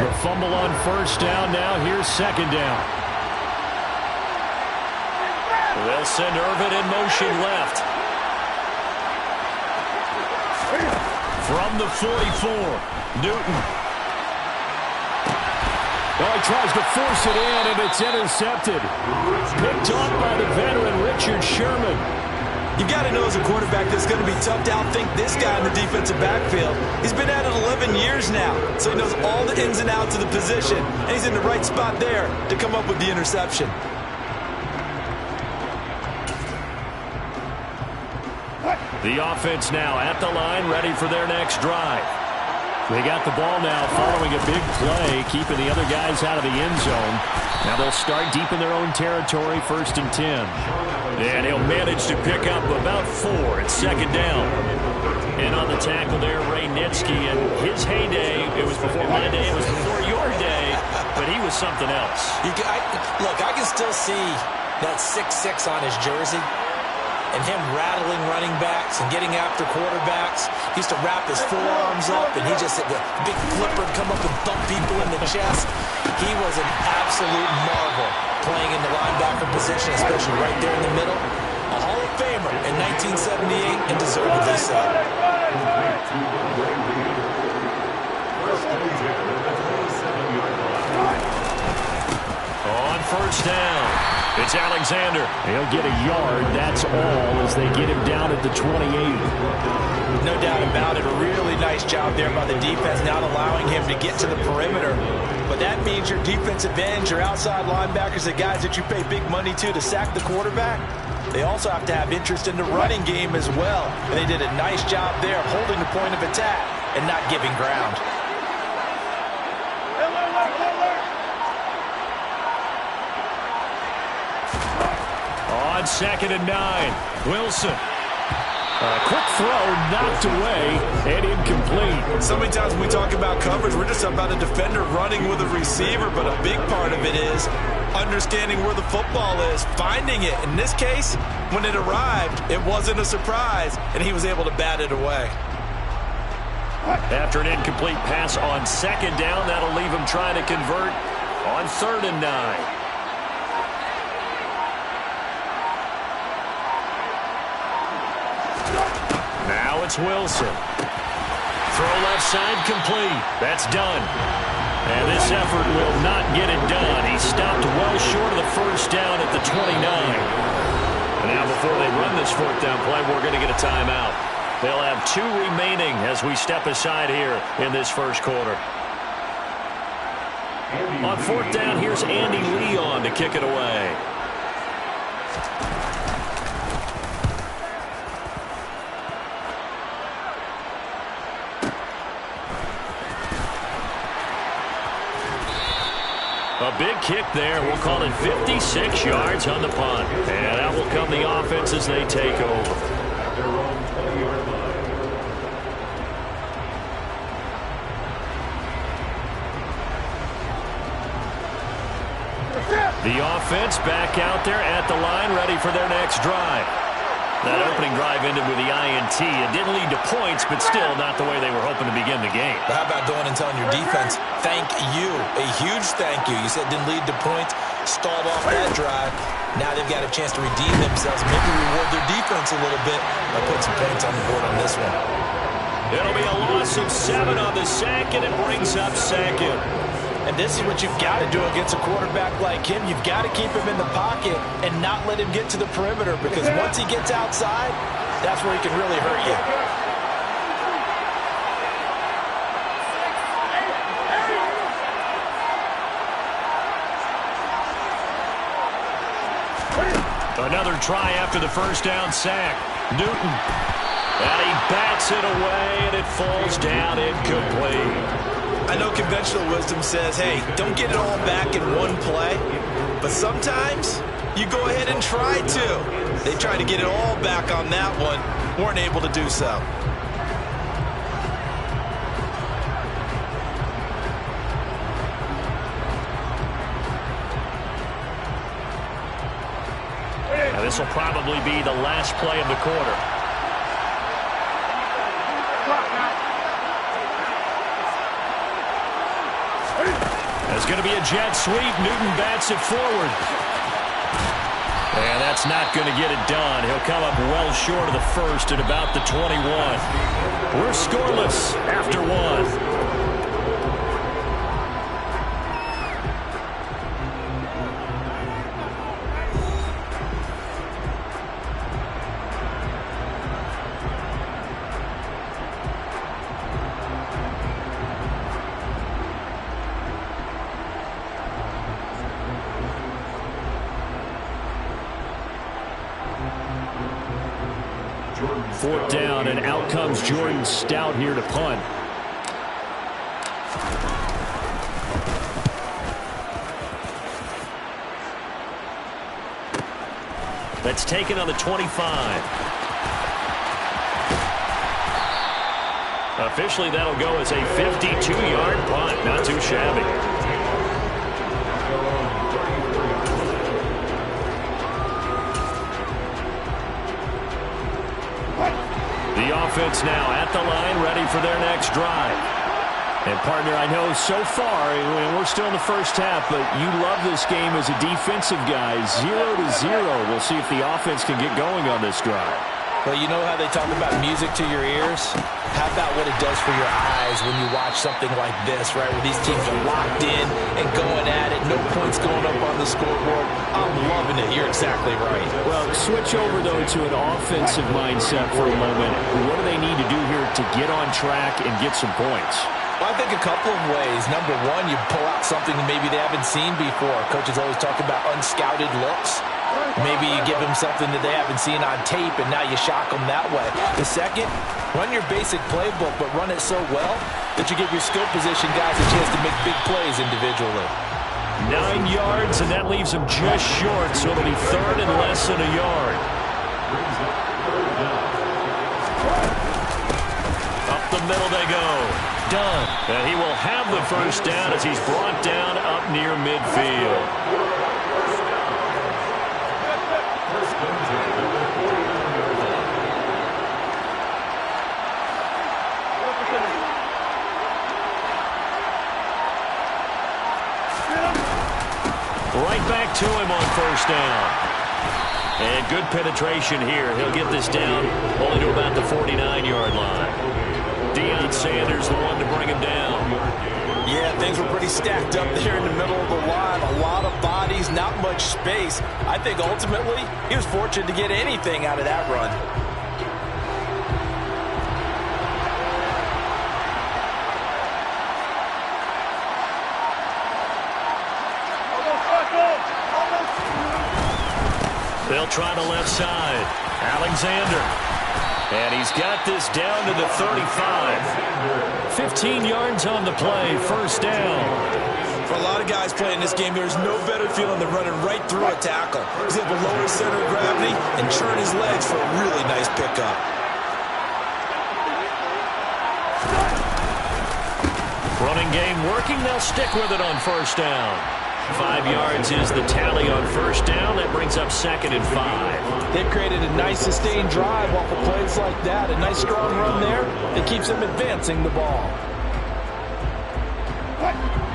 The fumble on first down. Now here's second down. They'll send Irvin in motion left. From the 44, Newton. Well, he tries to force it in, and it's intercepted. Picked off by the veteran Richard Sherman. You've got to know as a quarterback that it's going to be tough to outthink this guy in the defensive backfield. He's been at it 11 years now, so he knows all the ins and outs of the position, and he's in the right spot there to come up with the interception. The offense now at the line, ready for their next drive. They got the ball now following a big play, keeping the other guys out of the end zone. Now they'll start deep in their own territory, 1st and 10. And he'll manage to pick up about 4 at second down. And on the tackle there, Ray Nitsky. And his heyday, it was before my day, it was before your day, but he was something else. Look, I can still see that 6'6" on his jersey. And him rattling running backs and getting after quarterbacks. He used to wrap his forearms up, and he just, the big flipper would come up and thump people in the chest. He was an absolute marvel playing in the linebacker position, especially right there in the middle. A Hall of Famer in 1978, and deservedly so. On first down, it's Alexander. He'll get a yard, that's all, as they get him down at the 28. No doubt about it. A really nice job there by the defense, not allowing him to get to the perimeter. But that means your defensive ends, your outside linebackers, the guys that you pay big money to sack the quarterback, they also have to have interest in the running game as well. And they did a nice job there of holding the point of attack and not giving ground. On 2nd and 9, Wilson. A quick throw knocked away and incomplete. So many times when we talk about coverage, we're just about a defender running with a receiver, but a big part of it is understanding where the football is, finding it. In this case, when it arrived, it wasn't a surprise, and he was able to bat it away. After an incomplete pass on 2nd down, that'll leave him trying to convert on 3rd and 9. Now it's Wilson. Throw left side complete. That's done. And this effort will not get it done. He stopped well short of the first down at the 29. And now before they run this 4th down play, we're going to get a timeout. They'll have 2 remaining as we step aside here in this first quarter. On 4th down, here's Andy Leon to kick it away. A big kick there. We'll call it 56 yards on the punt. And that will come the offense as they take over. The offense back out there at the line, ready for their next drive. That opening drive ended with the INT. It didn't lead to points, but still not the way they were hoping to begin the game. But how about going and telling your defense, thank you, a huge thank you. You said it didn't lead to points, stalled off that drive. Now they've got a chance to redeem themselves, maybe reward their defense a little bit by putting some points on the board on this one. It'll be a loss of 7 on the sack, and it brings up 2nd. And this is what you've got to do against a quarterback like him. You've got to keep him in the pocket and not let him get to the perimeter, because once he gets outside, that's where he can really hurt you. Another try after the first down sack. Newton. And he bats it away, and it falls down incomplete. I know conventional wisdom says, hey, don't get it all back in one play. But sometimes you go ahead and try to. They tried to get it all back on that one. Weren't able to do so. Now this will probably be the last play of the quarter. It's going to be a jet sweep. Newton bats it forward. And that's not going to get it done. He'll come up well short of the first at about the 21. We're scoreless after one. Fourth down, and out comes Jordan Stout here to punt. That's taken on the 25. Officially, that'll go as a 52-yard punt. Not too shabby. The offense now at the line, ready for their next drive. And, partner, I know so far, and we're still in the first half, but you love this game as a defensive guy. 0-0. We'll see if the offense can get going on this drive. Well, you know how they talk about music to your ears? How about what it does for your eyes when you watch something like this, right, where these teams are locked in and going at it, no points going up on the scoreboard. I'm loving it. You're exactly right. Well, switch over, though, to an offensive mindset for a moment. What do they need to do here to get on track and get some points? Well, I think a couple of ways. Number one, you pull out something that maybe they haven't seen before. Coaches always talk about unscouted looks. Maybe you give them something that they haven't seen on tape, and now you shock them that way. The second, run your basic playbook, but run it so well that you give your skill position guys a chance to make big plays individually. 9 yards, and that leaves them just short, so it'll be third and less than a yard. Up the middle they go. Done. And he will have the first down as he's brought down up near midfield. Right back to him on first down. And good penetration here. He'll get this down only to about the 49-yard line. Deion Sanders, the one to bring him down. Yeah, things were pretty stacked up there in the middle of the line. A lot of bodies, not much space. I think ultimately he was fortunate to get anything out of that run. They'll try the left side. Alexander. And he's got this down to the 35. 15 yards on the play. First down. For a lot of guys playing this game, there's no better feeling than running right through a tackle. He's able to lower his center of gravity and churn his legs for a really nice pickup. Running game working. They'll stick with it on first down. 5 yards is the tally on first down. That brings up 2nd and 5. They've created a nice sustained drive off of plays like that. A nice strong run there that keeps them advancing the ball.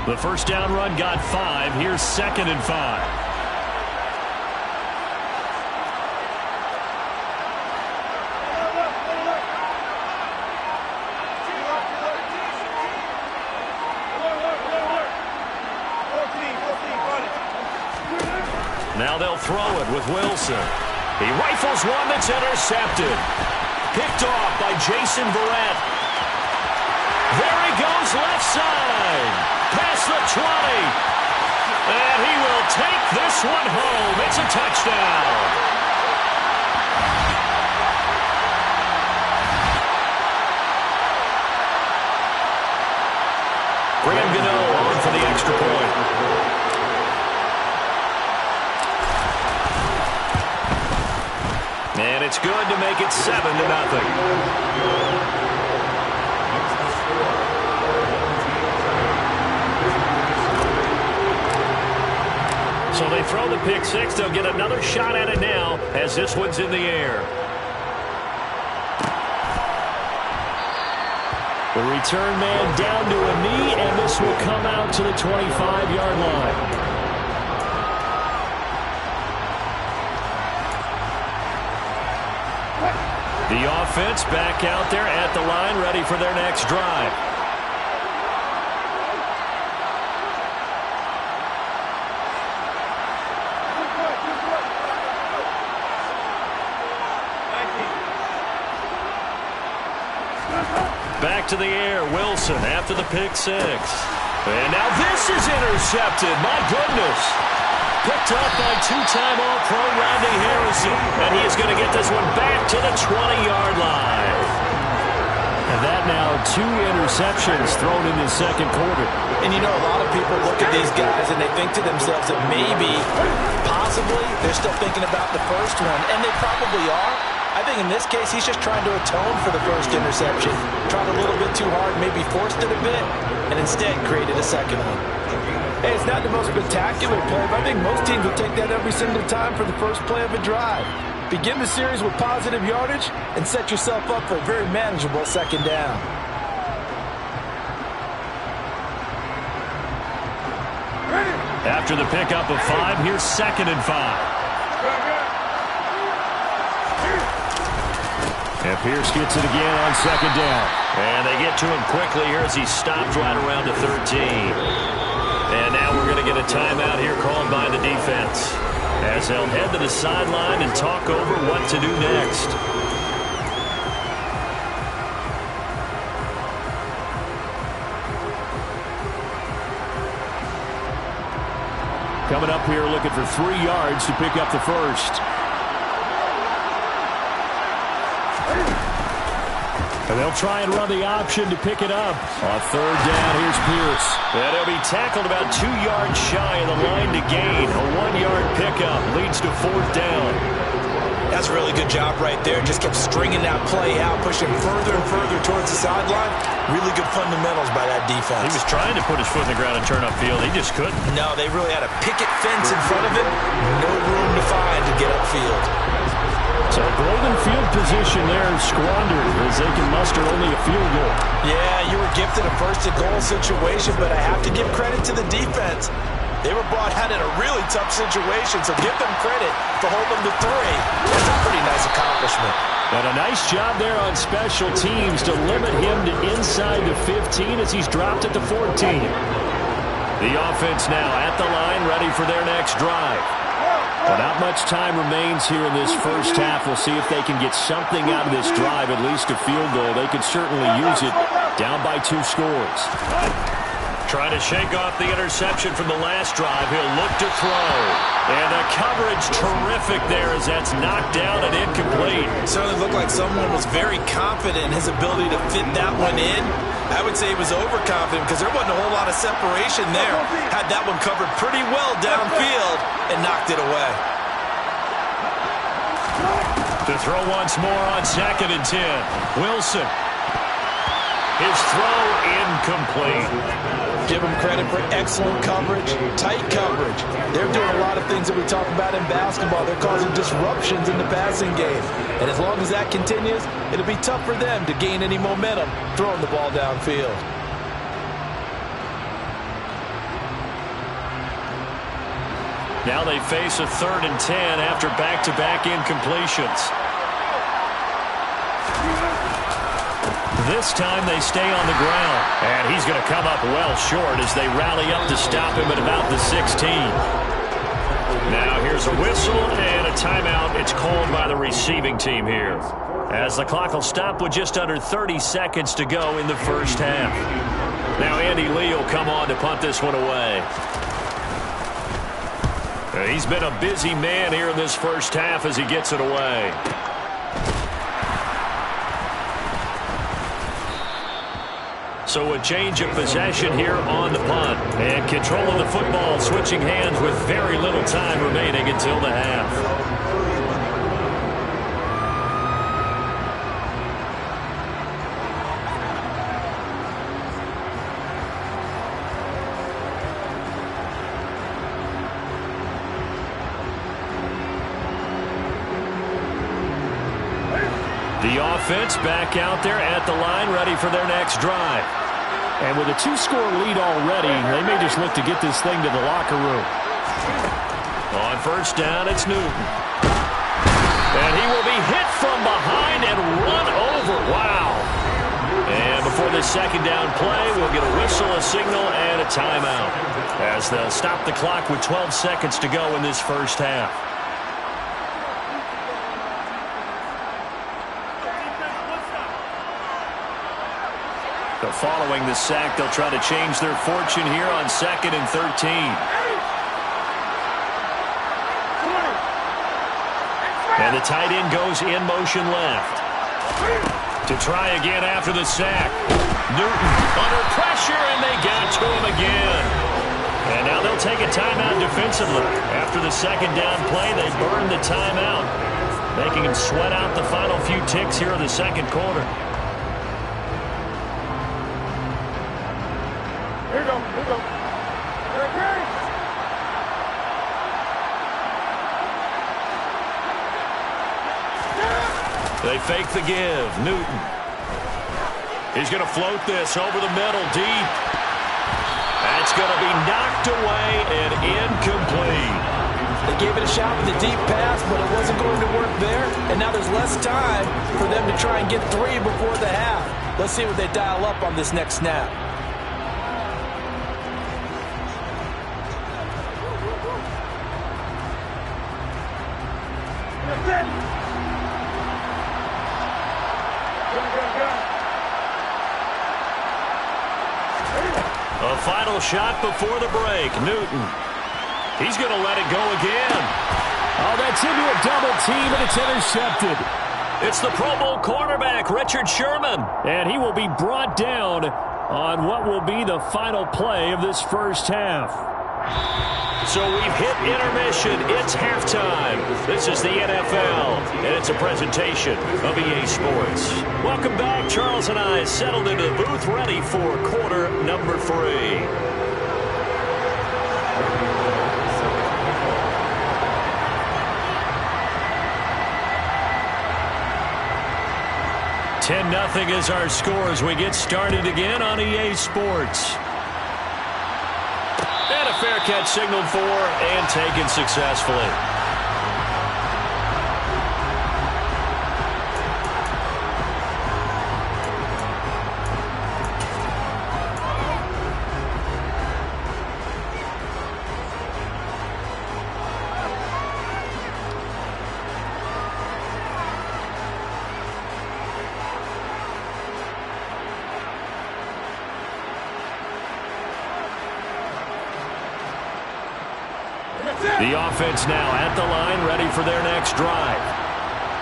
The first down run got 5. Here's 2nd and 5. Now they'll throw it with Wilson. He rifles one that's intercepted. Picked off by Jason Verrett. There he goes left side. Past the 20. And he will take this one home. It's a touchdown. Graham Gano on for the extra point. And it's good to make it 7-0. So they throw the pick six. They'll get another shot at it now as this one's in the air. The Return man down to a knee, and this will come out to the 25-yard line. The offense back out there at the line, ready for their next drive. Back to the air, Wilson after the pick six. And now this is intercepted. My goodness. Picked up by two-time All-Pro Rodney Harrison. And he is going to get this one back to the 20-yard line. And that now 2 interceptions thrown in the second quarter. And you know, a lot of people look at these guys and they think to themselves that maybe, possibly, they're still thinking about the first one. And they probably are. I think in this case, he's just trying to atone for the first interception. Tried a little bit too hard, maybe forced it a bit, and instead created a second one. Hey, it's not the most spectacular play, but I think most teams will take that every single time for the first play of a drive. Begin the series with positive yardage and set yourself up for a very manageable second down. After the pickup of 5, here's 2nd and 5. And Pierce gets it again on 2nd down. And they get to him quickly here as he stopped right around the 13. And now we're going to get a timeout here called by the defense, as they'll head to the sideline and talk over what to do next. Coming up here looking for 3 yards to pick up the first. And they'll try and run the option to pick it up. On 3rd down, here's Pierce. And he'll be tackled about 2 yards shy of the line to gain. A 1-yard pickup leads to 4th down. That's a really good job right there. Just kept stringing that play out, pushing further and further towards the sideline. Really good fundamentals by that defense. He was trying to put his foot in the ground and turn upfield. He just couldn't. No, they really had a picket fence in front of him. No room to find to get upfield. So golden field position there squandered as they can muster only a field goal. Yeah, you were gifted a first-and-goal situation, but I have to give credit to the defense. They were brought out in a really tough situation, so give them credit for holding them to 3. That's a pretty nice accomplishment. And a nice job there on special teams to limit him to inside the 15 as he's dropped at the 14. The offense now at the line, ready for their next drive. Well, not much time remains here in this first half. We'll see if they can get something out of this drive, at least a field goal. They could certainly use it, down by 2 scores. Trying to shake off the interception from the last drive. He'll look to throw. And the coverage terrific there as that's knocked down and incomplete. It certainly looked like someone was very confident in his ability to fit that one in. I would say he was overconfident because there wasn't a whole lot of separation there. Had that one covered pretty well downfield and knocked it away. To throw once more on 2nd and 10. Wilson. His throw incomplete. Give them credit for excellent coverage, tight coverage. They're doing a lot of things that we talk about in basketball. They're causing disruptions in the passing game. And as long as that continues, it'll be tough for them to gain any momentum throwing the ball downfield. Now they face a 3rd and 10 after back-to-back incompletions. This time they stay on the ground. And he's going to come up well short as they rally up to stop him at about the 16. Now here's a whistle and a timeout. It's called by the receiving team here, as the clock will stop with just under 30 seconds to go in the first half. Now Andy Lee will come on to punt this one away. He's been a busy man here in this first half as he gets it away. So a change of possession here on the punt. And control of the football switching hands with very little time remaining until the half. The offense back out there at the line, ready for their next drive. And with a 2-score lead already, they may just look to get this thing to the locker room. On first down, it's Newton. And he will be hit from behind and run over. Wow. And before this second down play, we'll get a whistle, a signal, and a timeout, as they'll stop the clock with 12 seconds to go in this first half. So following the sack, they'll try to change their fortune here on 2nd and 13. And the tight end goes in motion left. To try again after the sack. Newton under pressure, and they got to him again. And now they'll take a timeout defensively. After the second down play, they burn the timeout, making him sweat out the final few ticks here in the second quarter. Here we go. They fake the give. Newton. He's going to float this over the middle deep. That's going to be knocked away and incomplete. They gave it a shot with a deep pass, but it wasn't going to work there. And now there's less time for them to try and get 3 before the half. Let's see what they dial up on this next snap. A final shot before the break. Newton. He's going to let it go again. Oh, that's into a double team, and it's intercepted. It's the Pro Bowl cornerback, Richard Sherman. And he will be brought down on what will be the final play of this first half. So we've hit intermission. It's halftime. This is the NFL, and it's a presentation of EA Sports. Welcome back. Charles and I settled into the booth, ready for quarter number 3. 10-0 is our score as we get started again on EA Sports. And a fair catch signaled for and taken successfully. The offense now at the line, ready for their next drive.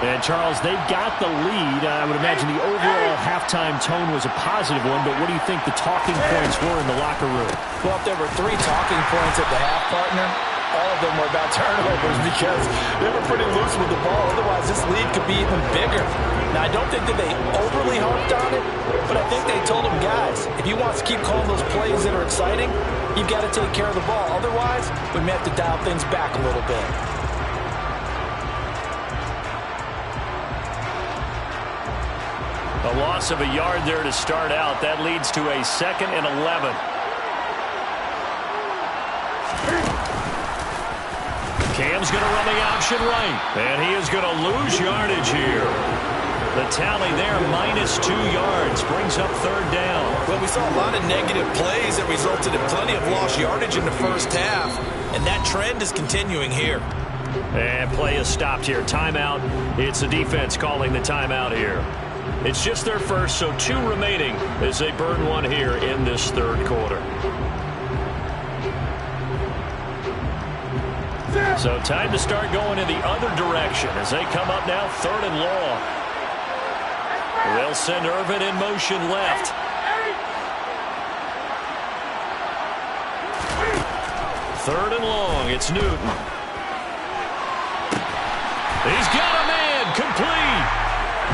And, Charles, they've got the lead. I would imagine the overall halftime tone was a positive one, but what do you think the talking points were in the locker room? Well, if there were 3 talking points at the half, partner, all of them were about turnovers because they were pretty loose with the ball. Otherwise, this lead could be even bigger. Now, I don't think that they overly harped on it, but I think they told them, guys, if you want to keep calling those plays that are exciting, you've got to take care of the ball. Otherwise, we may have to dial things back a little bit. A loss of a yard there to start out. That leads to a 2nd and 11. Cam's going to run the option right. And he is going to lose yardage here. The tally there, -2 yards, brings up 3rd down. Well, we saw a lot of negative plays that resulted in plenty of lost yardage in the first half, and that trend is continuing here. And play is stopped here. Timeout. It's the defense calling the timeout here. It's just their first, so 2 remaining as they burn one here in this 3rd quarter. So time to start going in the other direction as they come up now 3rd and long. They'll send Irvin in motion left. Third and long, it's Newton. He's got a man, complete.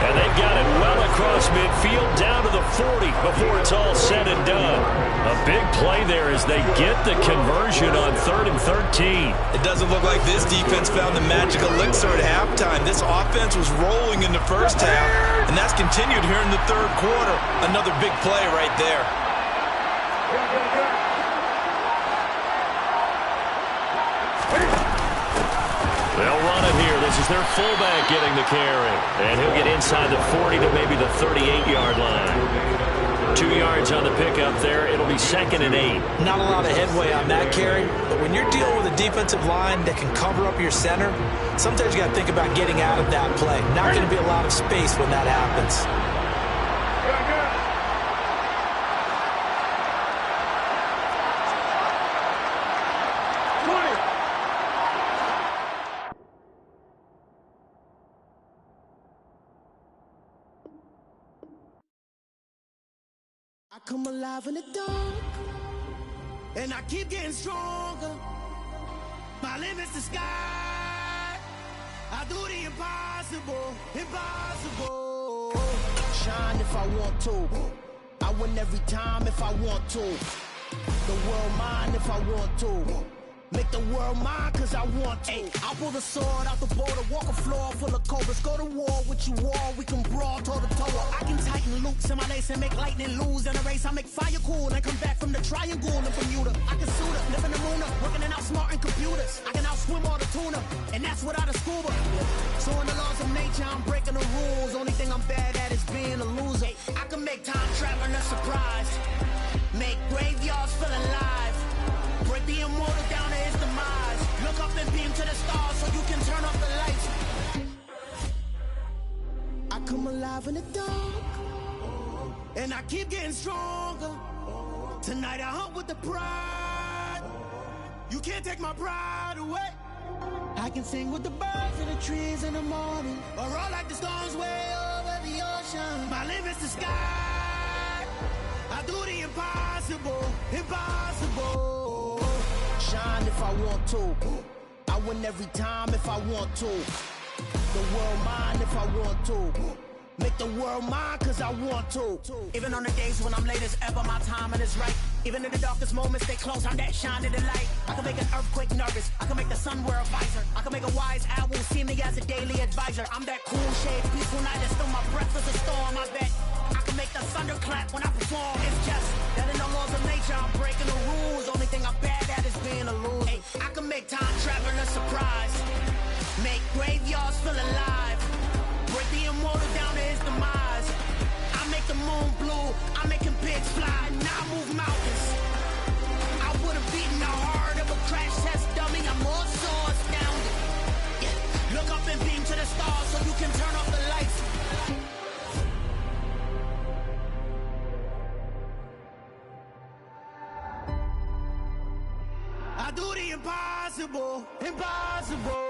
And they've got it well across midfield down to the 40 before it's all said and done. A big play there as they get the conversion on 3rd and 13. It doesn't look like this defense found the magic elixir at halftime. This offense was rolling in the first half, and that's continued here in the third quarter. Another big play right there. They'll run it here. This is their fullback getting the carry. And he'll get inside the 40 to maybe the 38-yard line. 2 yards on the pickup there. It'll be 2nd and 8. Not a lot of headway on that carry, but when you're dealing with a defensive line that can cover up your center, sometimes you got to think about getting out of that play. Not going to be a lot of space when that happens. I come alive in the dark, and I keep getting stronger. My limit's the sky. I do the impossible, impossible. Shine if I want to. I win every time if I want to. The world mine if I want to. Make the world mine cause I want to. I'll pull the sword out the border, walk a floor full of cobras. Go to war with you all, we can brawl toe to toe. I can tighten loops in my lace and make lightning lose in a race. I make fire cool and come back from the triangle in Bermuda. I can suit up, live in the moon up, working and outsmarting computers. I can outswim all the tuna, and that's without a scuba. So in the laws of nature, I'm breaking the rules. Only thing I'm bad at is being a loser. I can make time traveling a surprise. Make graveyards feel alive. Break the immortal down to his demise. Look up and beam to the stars so you can turn off the lights. I come alive in the dark, and I keep getting stronger. Tonight I hunt with the pride. You can't take my pride away. I can sing with the birds and the trees in the morning, or roll like the storms way over the ocean. My limit's the sky. I do the impossible, impossible. Shine if I want to. I win every time if I want to. The world mine if I want to. Make the world mine cause I want to. Even on the days when I'm late as ever, my timing is right. Even in the darkest moments, stay close, I'm that shine in the light. I can make an earthquake nervous, I can make the sun wear a visor. I can make a wise owl see me as a daily advisor. I'm that cool shade, peaceful night, and still my breath is a storm, I bet. I can make the thunder clap when I perform. It's just that in the laws of nature, I'm breaking the rules. Only thing I'm bad at is being a loser. Hey, I can make time travel a surprise. Make graveyards feel alive. Break the immortal down to his demise. I make the moon blue. I'm making pigs fly. Now I move mountains. I would have beaten the heart of a crash test dummy. I'm more so astounded. Yeah. Look up and beam to the stars so you can turn off the lights. I do the impossible, impossible.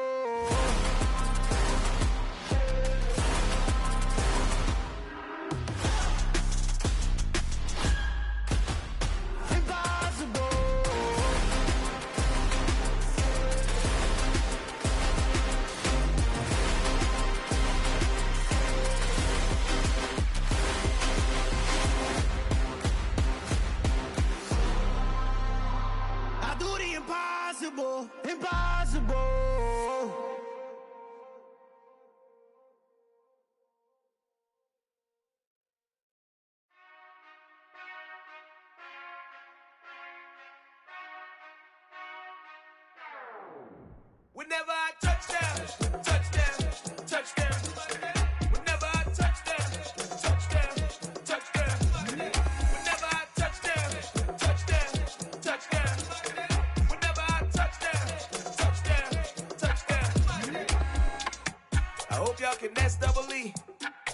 Impossible, impossible. Whenever I touchdown, touchdown, touchdown. Whenever I touchdown, touchdown, touchdown. Whenever I touchdown, touchdown, touchdown. Whenever I touchdown, touchdown, touchdown. I hope y'all can nest double E,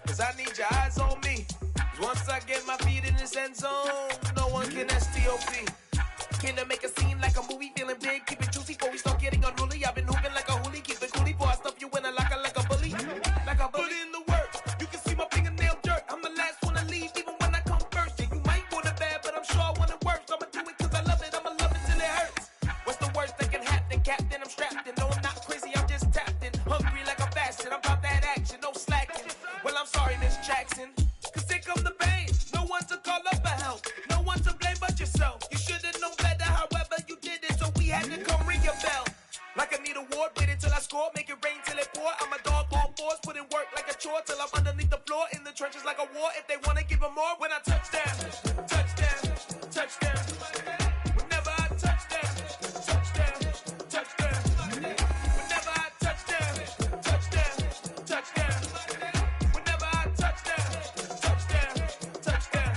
cause I need your eyes on me. Cause once I get my feet in this end zone, no one can STOP. Can I make a scene like a movie, feeling big, keep it juicy before we start getting unruly. I've been hooping like a hoolie, keep it coolie before I stuff you in a locker like a bully. Like a bully. Put in the work, you can see my fingernail dirt. I'm the last one to leave, even when I come first. Yeah, you might want it bad, but I'm sure I want it worse. I'ma do it cause I love it, I'ma love it till it hurts. What's the worst that can happen, Captain? I'm strapped in, no I'm not crazy, I'm just tapped in. Hungry like I'm fasting, I'm about that action, no slacking. Well, I'm sorry, need a award, wait until I score, make it rain till it pour. I'm a dog on force, put in work like a chore till I'm underneath the floor, in the trenches like a war. If they wanna give them more, when I touch down, touchdown, touchdown. Whenever I touch down, touchdown, touchdown. Whenever I touch down, touchdown, touchdown. Whenever I touch down, touchdown, touchdown.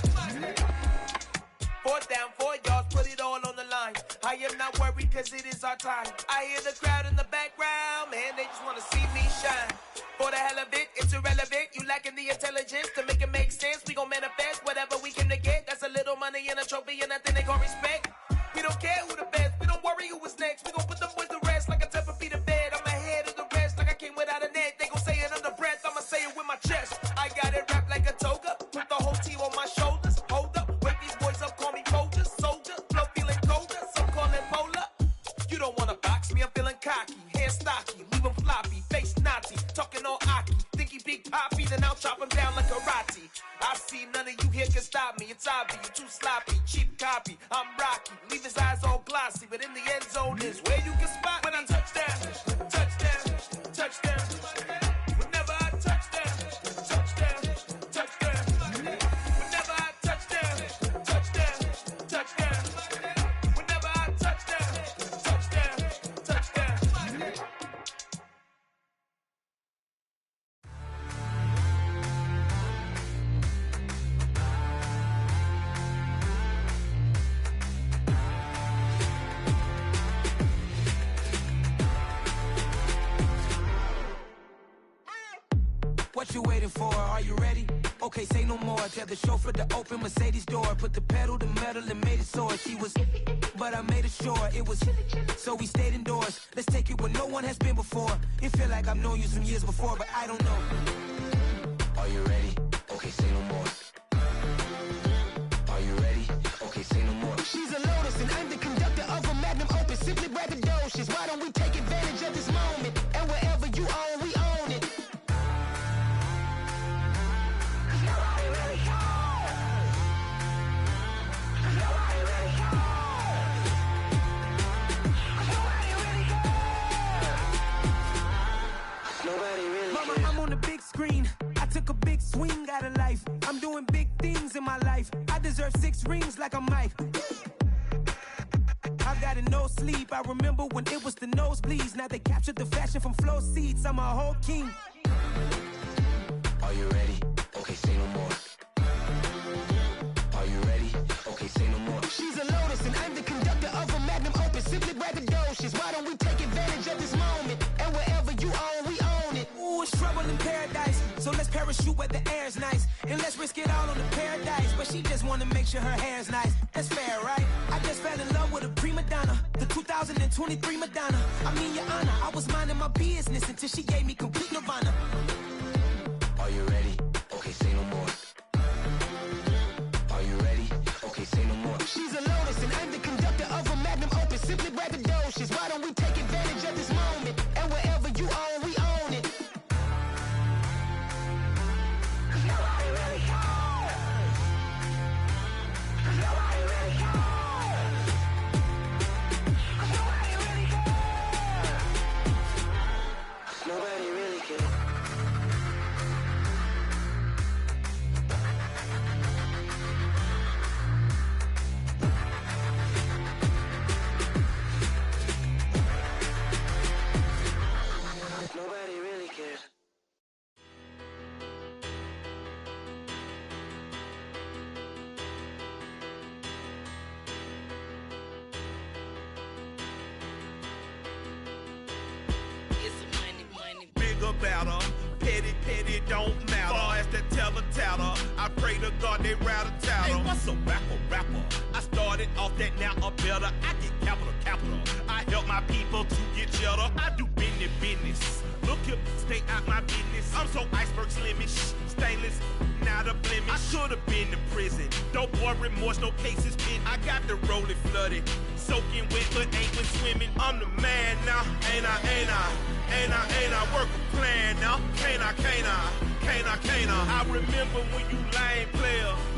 4th down, 4 yards, put it all on the line. I am not worried cause it is our time. I hear the crowd in the background, man, they just wanna see me shine. For the hell of it, it's irrelevant. You lacking the intelligence to make it make sense. We gon' manifest whatever we came to get. That's a little money and a trophy and nothing they gon' respect. We don't care who the best, we don't worry who was next. We gon' put them boys to rest like a 10 feet of bed. I'm ahead of the rest like I came without a net. They gon' say it under breath, I'ma say it with my chest. I got it wrapped like a toga, put the whole team on my shoulders. Hold up, wake these boys up, call me Folger, soldier. Flow feeling colder, some call it polar. You don't wanna box me, I'm feeling cocky. Hair stocky, leave him floppy, face naughty. Talking all Aki, think he big poppy, then I'll chop him down like karate. I see none of you here can stop me. It's obvious, you too sloppy, cheap copy. I'm Rocky, leave his eyes all glossy, but in the end zone is where you can spot when I touch down, touchdown, touchdown. Whenever I touch down, touchdown, touchdown. Whenever I touch down, touchdown, touchdown. Whenever I touch down, touchdown, touchdown. What you waiting for? Are you ready? Okay, say no more. Tell the chauffeur to open Mercedes door. Put the pedal to metal and made it soar. She was, but I made it sure it was. So we stayed indoors. Let's take it where no one has been before. It feel like I've known you some years before, but I don't know. Are you ready? Okay, say no more. Are you ready? Okay, say no more. She's a Lotus and I'm the conductor of a Magnum Opus. Simply braggadocious. Why don't we take advantage of this moment? And wherever you own, we own it. Mama, I'm on the big screen. I took a big swing out of life. I'm doing big things in my life. I deserve 6 rings like I'm Mike. I've got no sleep. I remember when it was the nosebleeds. Now they captured the fashion from flow seats. I'm a whole king. Are you ready? Okay, say no more. Are you ready? Okay, say no more. She's a Lotus and I'm the conductor of a Magnum Opus. Simply braggadocious. Why don't we take advantage of this moment? And wherever you own, we own it. Ooh, it's trouble in paradise. So let's parachute where the air's nice. And let's risk it all on the paradise. But she just wanna make sure her hair's nice. That's fair, right? I just fell in love with a prima donna. The 2023 Madonna. I mean, your honor, I was minding my business until she gave me complete nirvana. Are you ready? Okay, say no more. Are you ready? Okay, say no more. She's a Lotus and I'm the conductor of a Magnum Opus. Simply braggadocious. Why don't we take advantage of this moment? And wherever you own, we own it. Nobody really cares. Nobody really cares. Nobody really cares. Nobody really cares. Nobody really cares. Big about her, petty, don't matter. Far as that tatter, I pray to God they rattle tattle. Hey, what's a rapper? I started off that, now a better. I get capital. I help my people to get cheddar. I do business. Look here, stay out my business. I'm so iceberg slimish, stainless, not a blemish. I should've been in prison. Don't boy remorse, no cases pinned. I got the rolling flooded, soaking wet, but ain't been swimming. I'm the man now, ain't I? Work a plan now, can't I? I remember when you lame player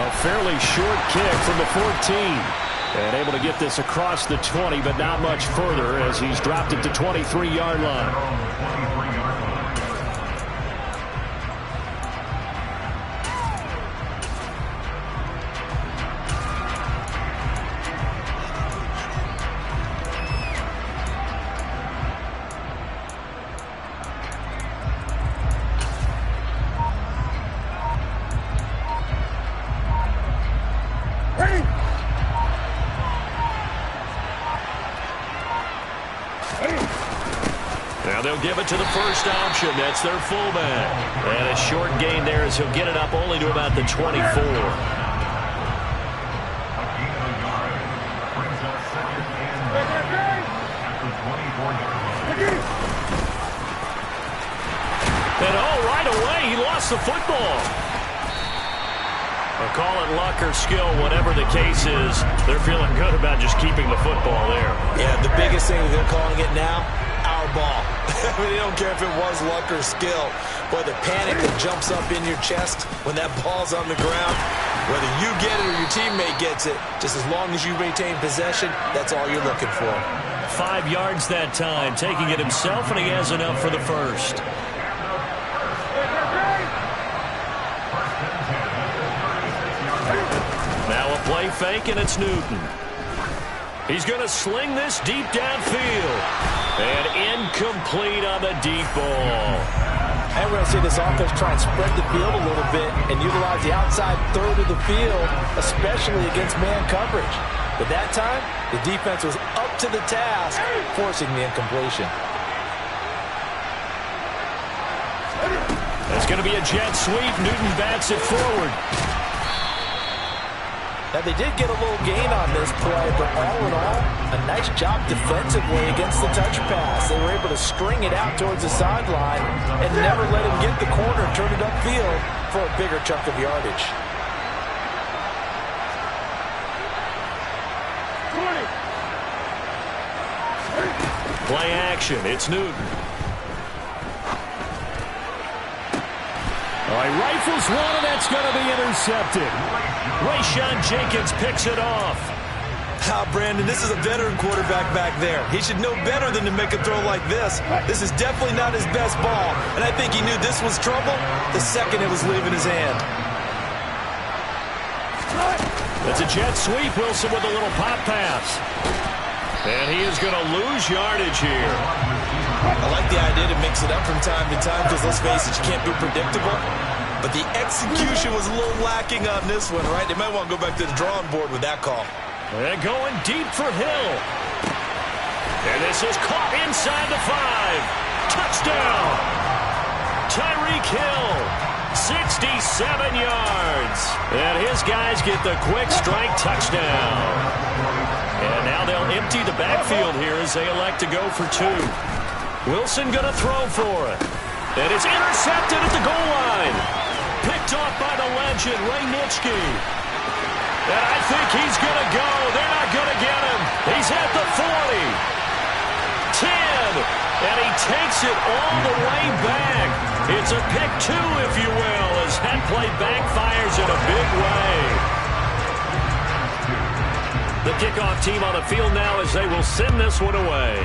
A fairly short kick from the 14. And able to get this across the 20, but not much further as he's dropped it to 23-yard line. Now they'll give it to the first option. That's their fullback. And a short gain there as he'll get it up only to about the 24. And right away, he lost the football. I'll call it luck or skill, whatever the case is. They're feeling good about just keeping the football there. Yeah, the biggest thing they're calling it now, our ball. I mean, they don't care if it was luck or skill. But the panic that jumps up in your chest when that ball's on the ground, whether you get it or your teammate gets it, just as long as you maintain possession, that's all you're looking for. 5 yards that time, taking it himself, and he has enough for the first. Now a play fake, and it's Newton. He's going to sling this deep downfield. And incomplete on the deep ball. And we're going to see this offense try and spread the field a little bit and utilize the outside third of the field, especially against man coverage. But that time, the defense was up to the task, forcing the incompletion. That's going to be a jet sweep. Newton bats it forward. Now, they did get a little gain on this play, but all in all, a nice job defensively against the touch pass. They were able to string it out towards the sideline and never let him get the corner and turn it upfield for a bigger chunk of yardage. Play action. It's Newton. All right, rifles one, and that's going to be intercepted. Rayshawn Jenkins picks it off. Brandon, this is a veteran quarterback back there. He should know better than to make a throw like this. This is definitely not his best ball, and I think he knew this was trouble the second it was leaving his hand. That's a jet sweep. Wilson with a little pop pass. And he is going to lose yardage here. I like the idea to mix it up from time to time because, let's face it, you can't be predictable. But the execution was a little lacking on this one, right? They might want to go back to the drawing board with that call. They're going deep for Hill. And this is caught inside the 5. Touchdown. Tyreek Hill, 67 yards. And his guys get the quick strike touchdown. And now they'll empty the backfield here as they elect to go for 2. Wilson going to throw for it. And it's intercepted at the goal line. Picked off by the legend, Ray Nitschke. And I think he's going to go. They're not going to get him. He's at the 40. 10. And he takes it all the way back. It's a pick 2, if you will, as that play backfires in a big way. The kickoff team on the field now as they will send this one away.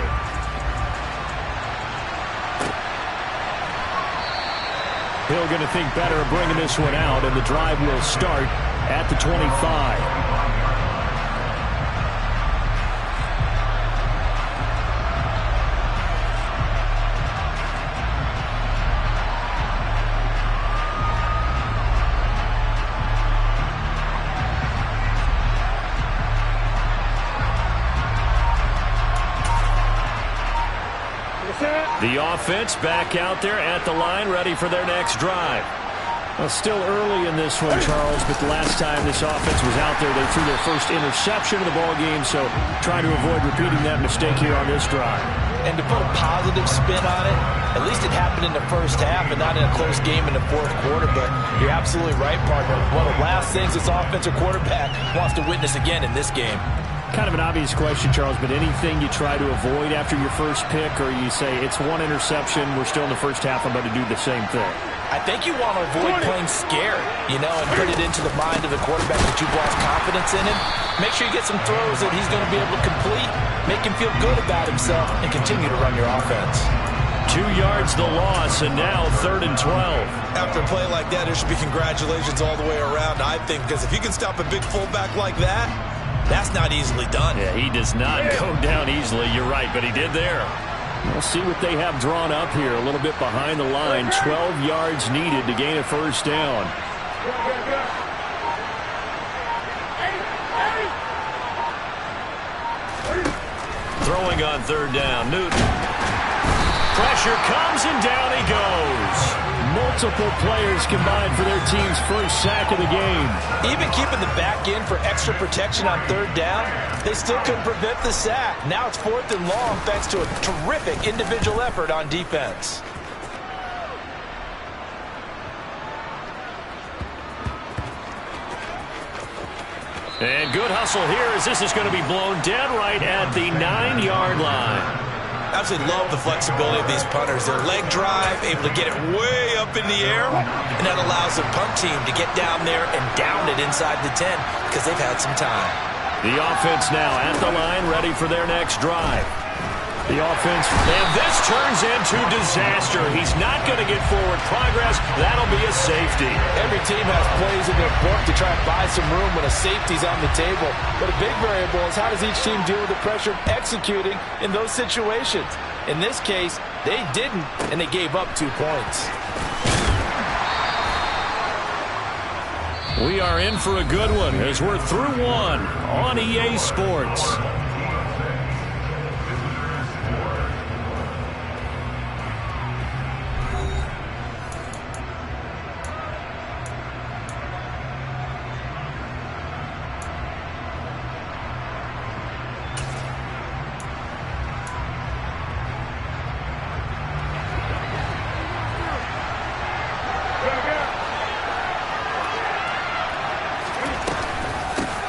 Hill going to think better of bringing this one out, and the drive will start at the 25. The offense back out there at the line, ready for their next drive. Well, still early in this one, Charles, but the last time this offense was out there, they threw their first interception of the ball game, so trying to avoid repeating that mistake here on this drive. And to put a positive spin on it, at least it happened in the first half and not in a close game in the fourth quarter, but you're absolutely right, partner. One of the last things this offensive quarterback wants to witness again in this game. Kind of an obvious question, Charles, but anything you try to avoid after your first pick, or you say it's one interception, we're still in the first half, I'm about to do the same thing? I think you want to avoid playing scared, you know, and put it into the mind of the quarterback that you've lost confidence in him. Make sure you get some throws that he's going to be able to complete, make him feel good about himself, and continue to run your offense. 2 yards the loss, and now 3rd and 12. After a play like that, there should be congratulations all the way around, I think, because if you can stop a big fullback like that, that's not easily done. Yeah, he does not go down easily. You're right, but he did there. We'll see what they have drawn up here. A little bit behind the line. 12 yards needed to gain a first down. Throwing on 3rd down. Newton. Pressure comes, and down he goes. Multiple players combined for their team's first sack of the game. Even keeping the back in for extra protection on 3rd down, they still couldn't prevent the sack. Now it's 4th and long thanks to a terrific individual effort on defense. And good hustle here as this is going to be blown dead right at the 9-yard line. Absolutely love the flexibility of these punters. Their leg drive, able to get it way up in the air, and that allows the punt team to get down there and down it inside the 10 because they've had some time. The offense now at the line, ready for their next drive. The offense, and this turns into disaster. He's not going to get forward progress. That'll be a safety. Every team has plays in their book to try and buy some room when a safety's on the table. But a big variable is how does each team deal with the pressure of executing in those situations. In this case, they didn't, and they gave up 2 points. We are in for a good one as we're through one on EA Sports.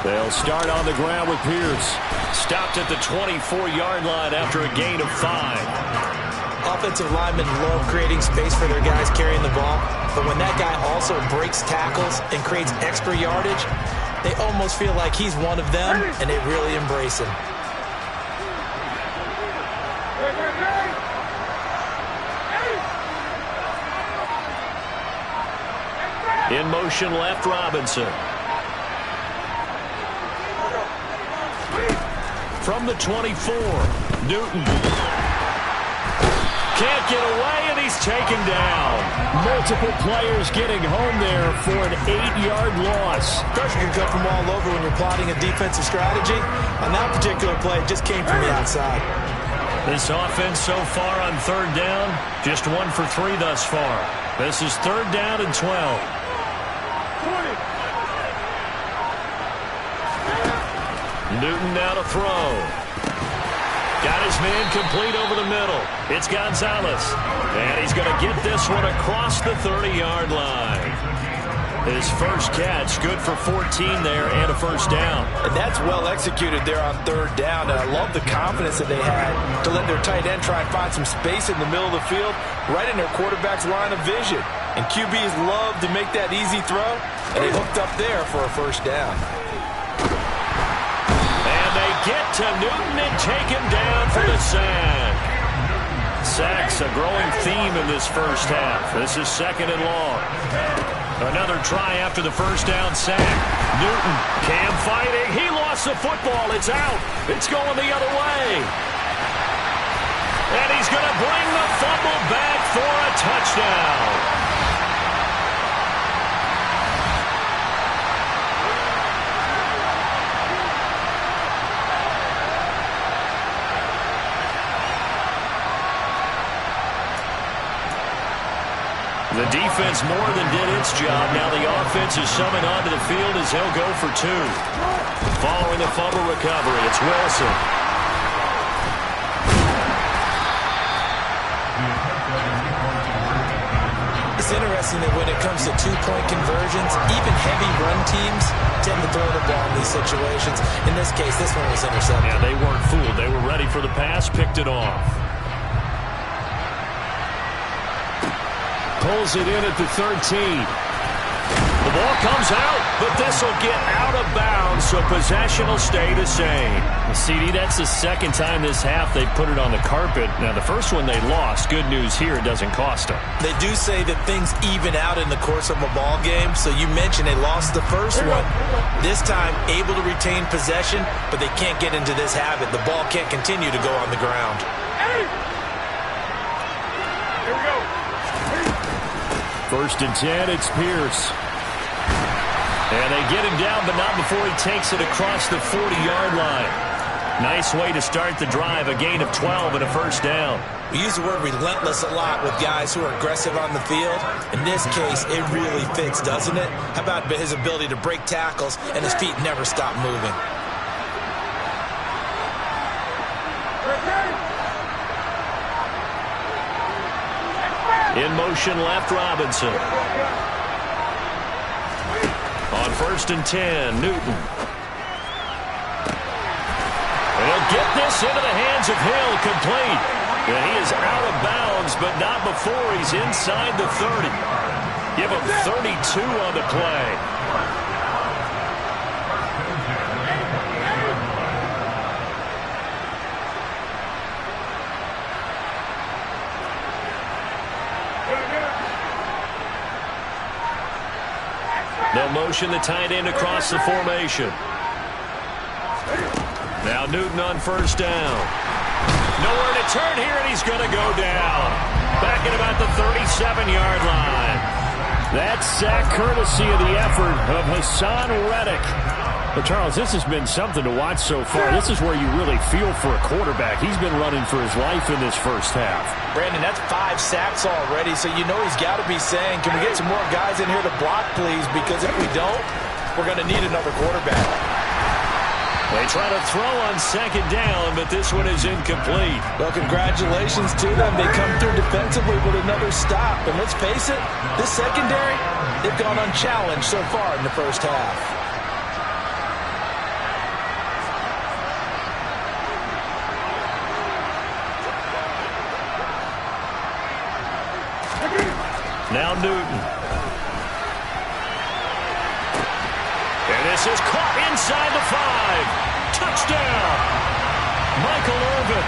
They'll start on the ground with Pierce. Stopped at the 24-yard line after a gain of 5. Offensive linemen love creating space for their guys carrying the ball, but when that guy also breaks tackles and creates extra yardage, they almost feel like he's one of them, and they really embrace him. In motion left, Robinson. From the 24, Newton. Can't get away, and he's taken down. Multiple players getting home there for an 8-yard loss. Pressure can come from all over when you're plotting a defensive strategy. On that particular play, it just came from the outside. This offense so far on 3rd down, just 1 for 3 thus far. This is 3rd down and 12. Newton now to throw. Got his man complete over the middle. It's Gonzalez. And he's going to get this one across the 30-yard line. His first catch, good for 14 there and a first down. And that's well executed there on 3rd down. And I love the confidence that they had to let their tight end try and find some space in the middle of the field, right in their quarterback's line of vision. And QBs love to make that easy throw, and they hooked up there for a first down. Get to Newton and take him down for the sack. Sacks a growing theme in this first half. This is 2nd and long. Another try after the first down sack. Newton, Cam fighting. He lost the football. It's out. It's going the other way. And he's going to bring the fumble back for a touchdown. The defense more than did its job. Now the offense is summoned onto the field as he'll go for 2. Following the fumble recovery, it's Wilson. It's interesting that when it comes to 2-point conversions, even heavy run teams tend to throw the ball in these situations. In this case, this one was intercepted. Yeah, they weren't fooled. They were ready for the pass, picked it off. pulls it in at the 13. The ball comes out, but this will get out of bounds, so possession will stay the same. CD, that's the second time this half they put it on the carpet. Now, the first one they lost. Good news here, it doesn't cost them. They do say that things even out in the course of a ball game, so you mentioned they lost the first one. This time, able to retain possession, but they can't get into this habit. The ball can't continue to go on the ground. Here we go. 1st and 10, it's Pierce. And they get him down, but not before he takes it across the 40-yard line. Nice way to start the drive, a gain of 12 and a first down. We use the word relentless a lot with guys who are aggressive on the field. In this case, it really fits, doesn't it? How about his ability to break tackles and his feet never stop moving? In motion left, Robinson. On 1st and 10, Newton. And he'll get this into the hands of Hill, complete. And he is out of bounds, but not before he's inside the 30. Give him 32 on the play. They'll motion the tight end across the formation. Now Newton on 1st down. Nowhere to turn here, and he's going to go down. Back at about the 37-yard line. That sack courtesy of the effort of Hassan Reddick. But, Charles, this has been something to watch so far. This is where you really feel for a quarterback. He's been running for his life in this first half. Brandon, that's 5 sacks already, so you know he's got to be saying, can we get some more guys in here to block, please? Because if we don't, we're going to need another quarterback. They try to throw on 2nd down, but this one is incomplete. Well, congratulations to them. They come through defensively with another stop. And let's face it, this secondary, they've gone unchallenged so far in the first half. Now Newton. And this is caught inside the 5. Touchdown. Michael Irvin,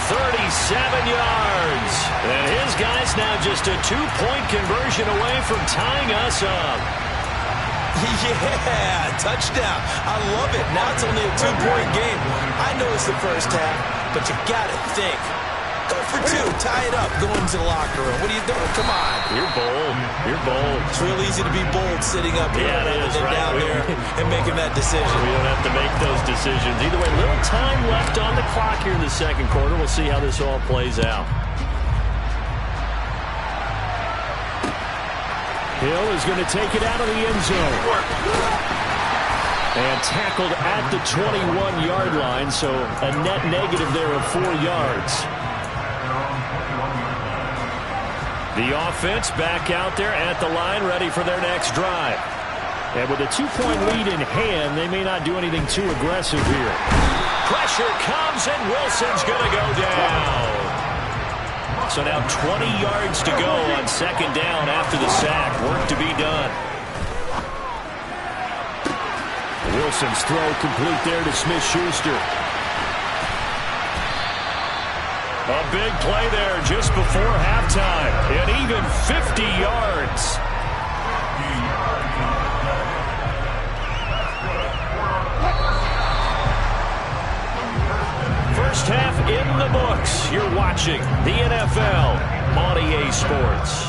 37 yards. And his guy's now just a 2-point conversion away from tying us up. Yeah, touchdown. I love it. Now it's only a 2-point game. I know it's the first half, but you got to think. Go for 2. Tie it up. Go into the locker room. What are you doing? Come on. You're bold. You're bold. It's real easy to be bold sitting up here rather than right. down there and making that decision. We don't have to make those decisions. Either way, little time left on the clock here in the second quarter. We'll see how this all plays out. Hill is going to take it out of the end zone. And tackled at the 21-yard line, so a net negative there of 4 yards. The offense back out there at the line, ready for their next drive. And with a 2-point lead in hand, they may not do anything too aggressive here. Pressure comes, and Wilson's going to go down. So now 20 yards to go on 2nd down after the sack. Work to be done. Wilson's throw complete there to Smith-Schuster. A big play there just before halftime. And even 50 yards. First half in the books. You're watching the NFL on EA Sports.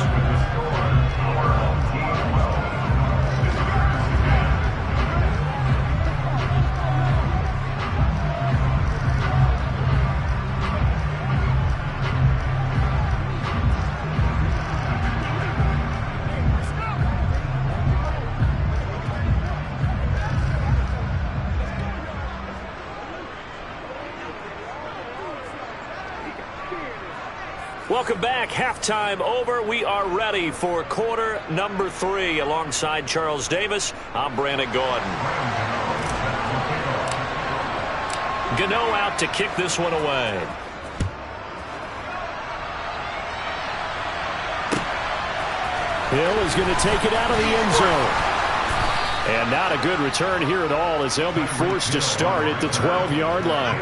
Welcome back. Halftime over. We are ready for quarter number 3. Alongside Charles Davis, I'm Brandon Gordon. Gano out to kick this one away. Hill is going to take it out of the end zone. And not a good return here at all, as they'll be forced to start at the 12-yard line.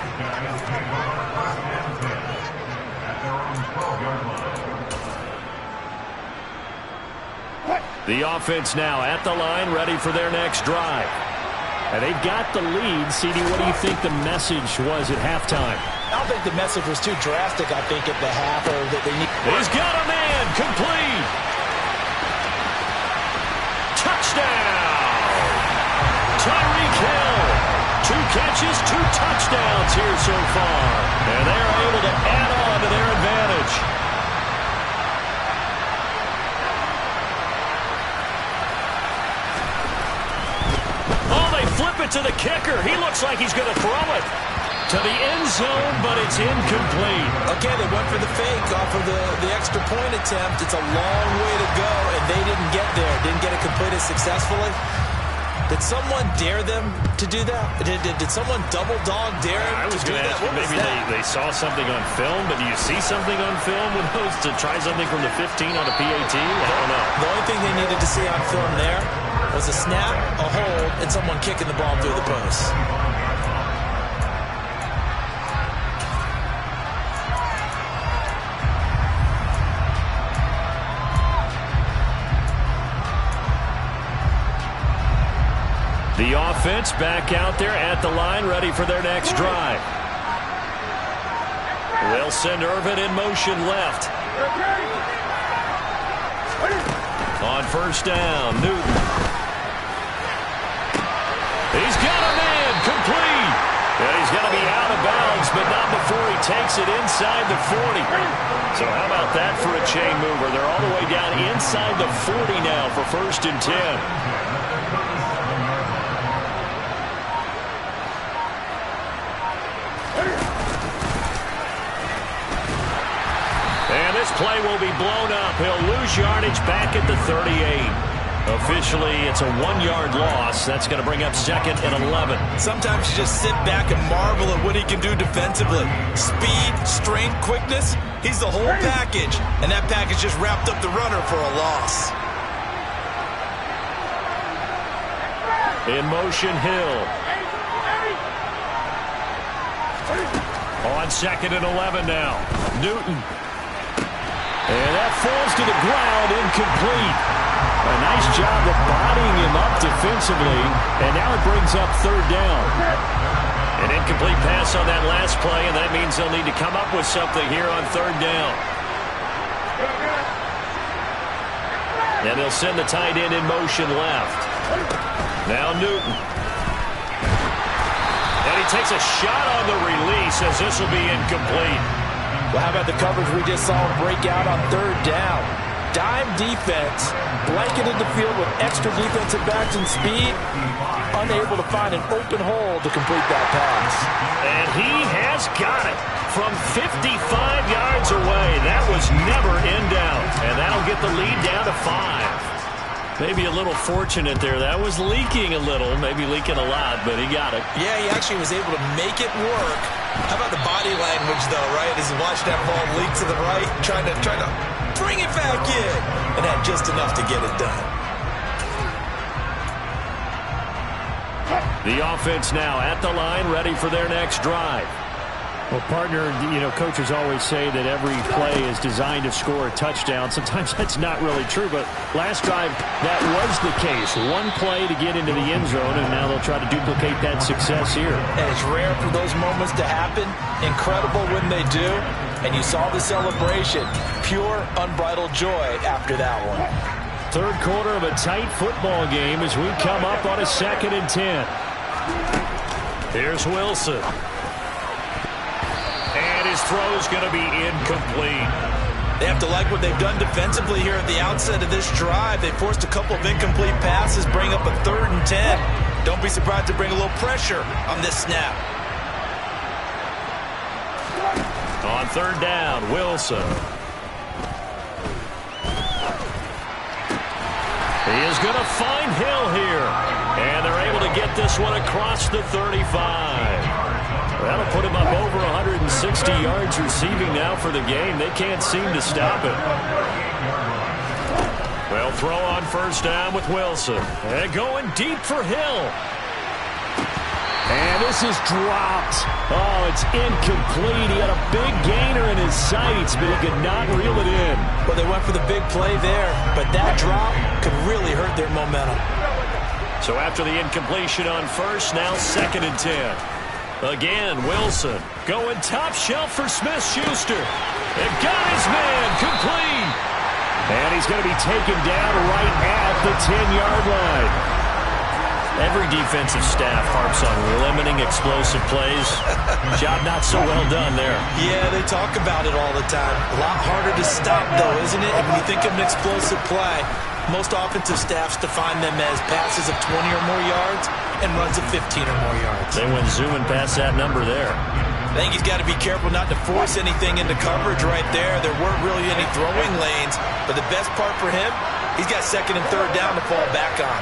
The offense now at the line, ready for their next drive. And they've got the lead. CD, what do you think the message was at halftime? I don't think the message was too drastic, I think, at the half. Or that they need. He's got a man, complete. Touchdown! Tyreek Hill. 2 catches, 2 touchdowns here so far. And they're able to add on to their advantage. Oh, they flip it to the kicker. He looks like he's going to throw it to the end zone, but it's incomplete. Okay, they went for the fake off of the extra point attempt. It's a long way to go, and they didn't get there. Didn't get it completed successfully. Did someone dare them to do that? Did someone double dog dare them? I was going to ask you, maybe they saw something on film, but do you see something on film with those to try something from the 15 on a PAT? I don't know. The only thing they needed to see on film there was a snap, a hold, and someone kicking the ball through the post. The offense back out there at the line, ready for their next drive. They'll send Irvin in motion left. On first down, Newton. He's got a man, complete. And he's going to be out of bounds, but not before he takes it inside the 40. So how about that for a chain mover? They're all the way down inside the 40 now for 1st and 10. And this play will be blown up. He'll lose yardage back at the 38. Officially, it's a 1-yard loss. That's going to bring up 2nd and 11. Sometimes you just sit back and marvel at what he can do defensively. Speed, strength, quickness. He's the whole package. And that package just wrapped up the runner for a loss. In motion, Hill. On 2nd and 11 now. Newton. And that falls to the ground, incomplete. A nice job of bodying him up defensively, and now it brings up 3rd down. An incomplete pass on that last play, and that means they'll need to come up with something here on 3rd down. And they'll send the tight end in motion left. Now Newton. And he takes a shot on the release as this will be incomplete. Well, how about the coverage we just saw him break out on 3rd down? Dime defense, blanketed the field with extra defensive backs and speed, unable to find an open hole to complete that pass. And he has got it from 55 yards away. That was never in doubt, and that'll get the lead down to 5. Maybe a little fortunate there. That was leaking a little, maybe leaking a lot, but he got it. Yeah, he actually was able to make it work. How about the body language, though, right? As he watched that ball leak to the right, trying to bring it back in, and had just enough to get it done. The offense now at the line, ready for their next drive. Well, partner, coaches always say that every play is designed to score a touchdown. Sometimes that's not really true, but last drive, that was the case. One play to get into the end zone, and now they'll try to duplicate that success here. And it's rare for those moments to happen. Incredible when they do. And you saw the celebration. Pure, unbridled joy after that one. 3rd quarter of a tight football game as we come up on a 2nd and 10. Here's Wilson. And his throw's going to be incomplete. They have to like what they've done defensively here at the outset of this drive. They forced a couple of incomplete passes, bring up a 3rd and 10. Don't be surprised to bring a little pressure on this snap. On 3rd down, Wilson. He is going to find Hill here. And they're able to get this one across the 35. That'll put him up over 160 yards receiving now for the game. They can't seem to stop it. They'll throw on first down with Wilson. And going deep for Hill. And this is dropped. Oh, it's incomplete. He had a big gainer in his sights, but he could not reel it in. Well, they went for the big play there, but that drop could really hurt their momentum. So after the incompletion on first, now 2nd and 10. Again, Wilson going top shelf for Smith-Schuster. And got his man complete. And he's going to be taken down right at the 10-yard line. Every defensive staff harps on limiting explosive plays. Job not so well done there. Yeah, they talk about it all the time. A lot harder to stop, though, isn't it? And when you think of an explosive play, most offensive staffs define them as passes of 20 or more yards and runs of 15 or more yards. They went zooming past that number there. I think he's got to be careful not to force anything into coverage right there. There weren't really any throwing lanes, but the best part for him, he's got 2nd and 3rd down to fall back on.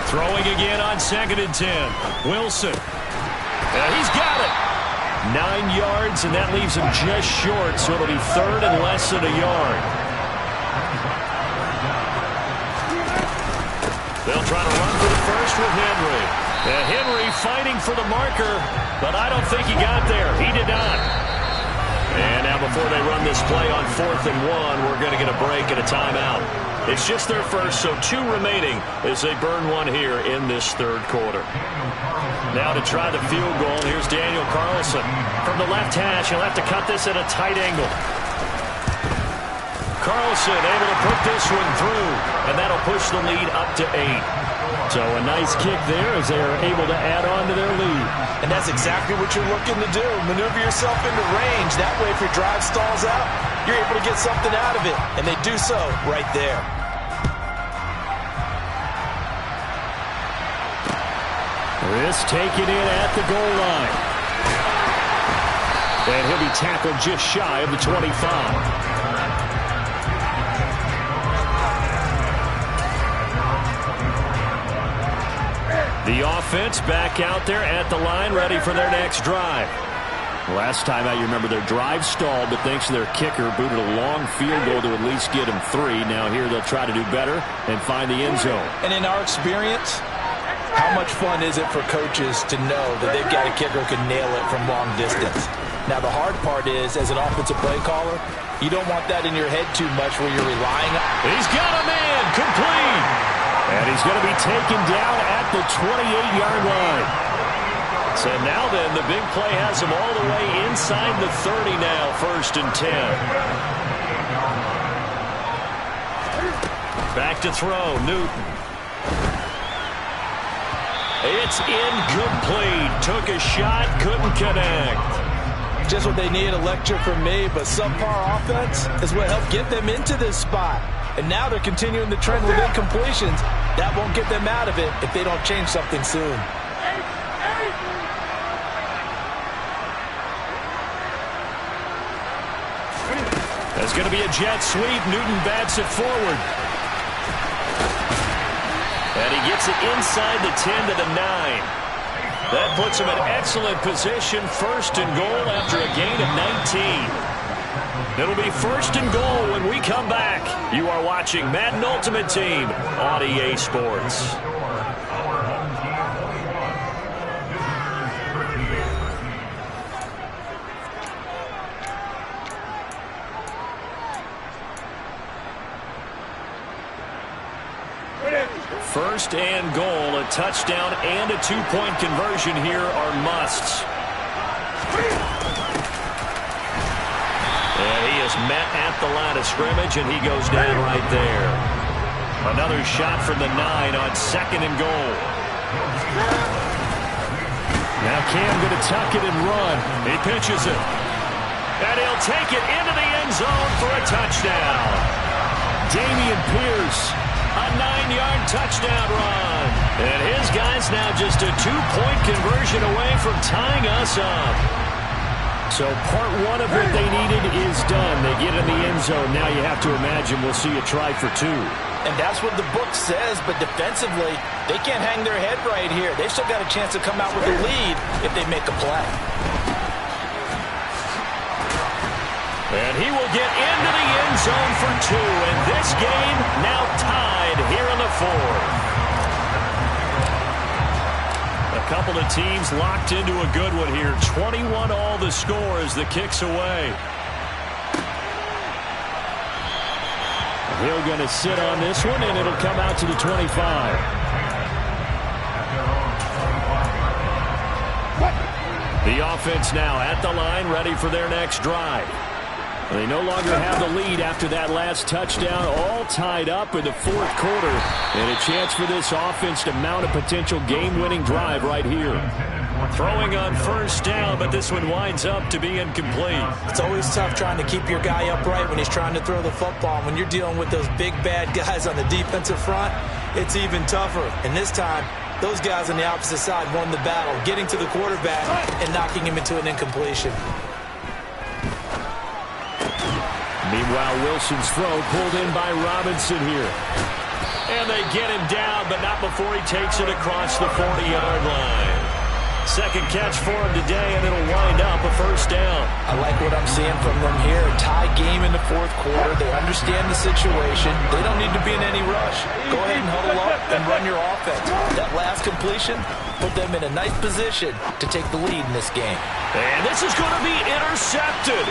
Throwing again on 2nd and 10. Wilson. He's got it. 9 yards, and that leaves him just short, so it'll be 3rd and less than a yard. They'll try to run for the first with Henry. Henry fighting for the marker, but I don't think he got there. He did not. And now before they run this play on 4th and 1, we're going to get a break and a timeout. It's just their first, so 2 remaining as they burn one here in this 3rd quarter. Now to try the field goal, here's Daniel Carlson. From the left hash, he'll have to cut this at a tight angle. Carlson able to put this one through, and that'll push the lead up to 8. So a nice kick there as they are able to add on to their lead. And that's exactly what you're looking to do. Maneuver yourself into range. That way, if your drive stalls out, you're able to get something out of it. And they do so right there. This taken in at the goal line. And he'll be tackled just shy of the 25. The offense back out there at the line, ready for their next drive. Last time out, you remember their drive stalled, but thanks to their kicker, booted a long field goal to at least get them 3. Now here they'll try to do better and find the end zone. And in our experience, how much fun is it for coaches to know that they've got a kicker who can nail it from long distance? Now the hard part is, as an offensive play caller, you don't want that in your head too much where you're relying on. He's got a man, complete. And he's going to be taken down at the 28-yard line. So now then, the big play has him all the way inside the 30 now, 1st and 10. Back to throw, Newton. It's incomplete. Took a shot, couldn't connect. Just what they need, a lecture from me, but subpar offense is what helped get them into this spot. And now they're continuing the trend with incompletions. That won't get them out of it if they don't change something soon. There's going to be a jet sweep. Newton bats it forward. And he gets it inside the 10 to the 9. That puts him in excellent position. 1st and goal after a gain of 19. It'll be 1st and goal when we come back. You are watching Madden Ultimate Team on EA Sports. First and goal, a touchdown and a 2-point conversion here are musts. And he is met at the line of scrimmage, and he goes down right there. Another shot from the 9 on 2nd and goal. Now Cam going to tuck it and run. He pitches it. And he'll take it into the end zone for a touchdown. Dameon Pierce. A 9-yard touchdown run. And his guys now just a 2-point conversion away from tying us up. So part 1 of what they needed is done. They get in the end zone. Now you have to imagine we'll see a try for 2. And that's what the book says, but defensively, they can't hang their head right here. They've still got a chance to come out with a lead if they make a play. And he will get into the end zone for 2, and this game now tied here in the 4th. A couple of teams locked into a good one here. 21 all the score as the kick's away. Hill going to sit on this one, and it'll come out to the 25. The offense now at the line, ready for their next drive. They no longer have the lead after that last touchdown, all tied up in the 4th quarter. And a chance for this offense to mount a potential game-winning drive right here. Throwing on first down, but this one winds up to be incomplete. It's always tough trying to keep your guy upright when he's trying to throw the football. When you're dealing with those big, bad guys on the defensive front, it's even tougher. And this time, those guys on the opposite side won the battle, getting to the quarterback and knocking him into an incompletion. Meanwhile, Wilson's throw pulled in by Robinson here. And they get him down, but not before he takes it across the 40-yard line. Second catch for him today, and it'll wind up a first down. I like what I'm seeing from them here. Tie game in the 4th quarter. They understand the situation. They don't need to be in any rush. Go ahead and huddle up and run your offense. That last completion put them in a nice position to take the lead in this game. And this is going to be intercepted.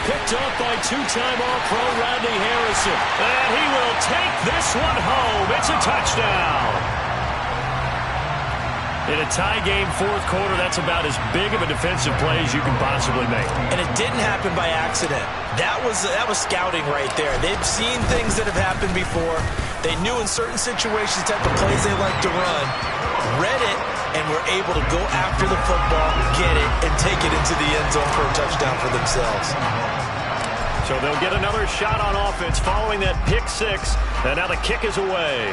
Picked up by 2-time All-Pro Rodney Harrison. And he will take this one home. It's a touchdown. In a tie game 4th quarter, that's about as big of a defensive play as you can possibly make. And it didn't happen by accident. That was scouting right there. They've seen things that have happened before. They knew in certain situations the type of plays they like to run, read it, and were able to go after the football, get it, and take it into the end zone for a touchdown for themselves. So they'll get another shot on offense following that pick 6, and now the kick is away.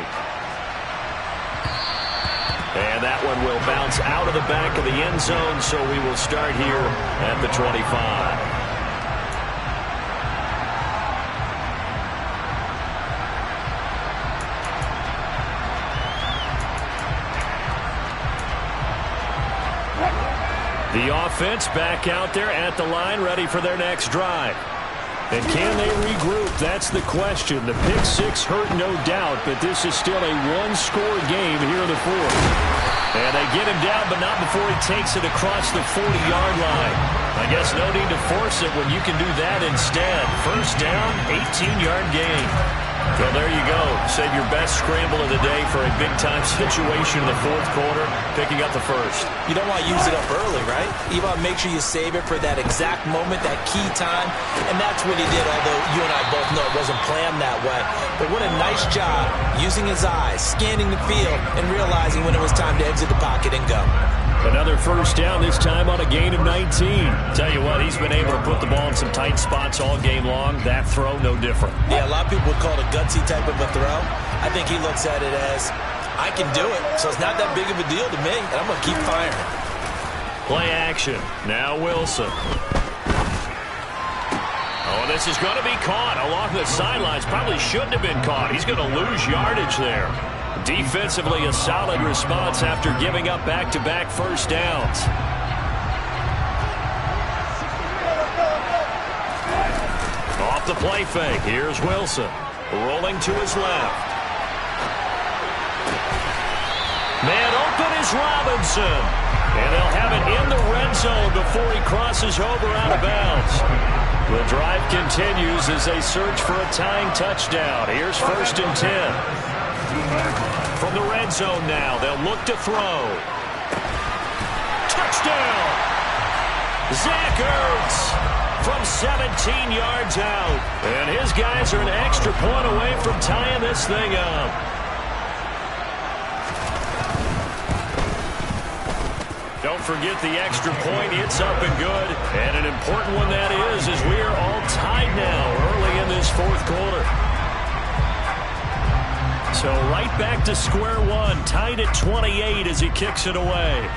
And that one will bounce out of the back of the end zone, so we will start here at the 25. The offense back out there at the line, ready for their next drive. And can they regroup? That's the question. The pick 6 hurt, no doubt, but this is still a one-score game here in the 4th. And they get him down, but not before he takes it across the 40-yard line. I guess no need to force it when you can do that instead. First down, 18-yard gain. Well, there you go. Save your best scramble of the day for a big-time situation in the 4th quarter, picking up the first. You don't want to use it up early, right? You want to make sure you save it for that exact moment, that key time, and that's what he did, although you and I both know it wasn't planned that way. But what a nice job using his eyes, scanning the field, and realizing when it was time to exit the pocket and go. Another first down, this time on a gain of 19. Tell you what, he's been able to put the ball in some tight spots all game long. That throw, no different. Yeah, a lot of people would call it a gutsy type of a throw. I think he looks at it as, I can do it, so it's not that big of a deal to me, and I'm going to keep firing. Play action. Now Wilson. Oh, this is going to be caught along the sidelines. Probably shouldn't have been caught. He's going to lose yardage there. Defensively, a solid response after giving up back-to-back first downs. Off the play fake, here's Wilson. Rolling to his left. Man open is Robinson. And they'll have it in the red zone before he crosses over out of bounds. The drive continues as they search for a tying touchdown. Here's 1st and 10. From the red zone now, they'll look to throw. Touchdown! Zach Ertz from 17 yards out. And his guys are an extra point away from tying this thing up. Don't forget the extra point. It's up and good. And an important one that is, as we are all tied now early in this 4th quarter. So right back to square one, tied at 28 as he kicks it away.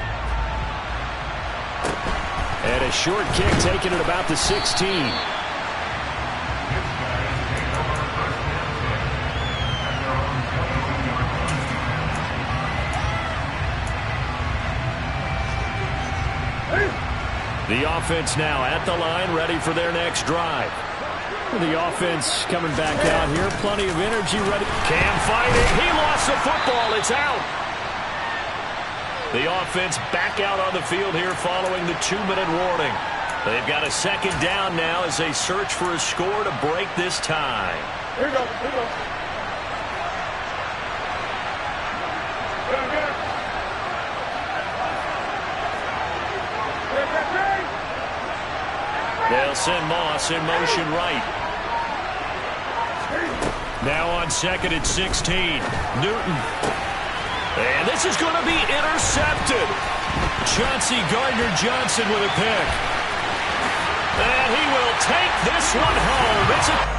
And a short kick taken at about the 16. The offense now at the line, ready for their next drive. The offense coming back out here. Plenty of energy ready. Cam fighting. He lost the football. It's out. The offense back out on the field here following the 2-minute warning. They've got a second down now as they search for a score to break this tie. Here we go. Here we go. They'll send Moss in motion right. Now on second and 16. Newton. And this is going to be intercepted. Chauncey Gardner-Johnson with a pick. And he will take this one home. It's a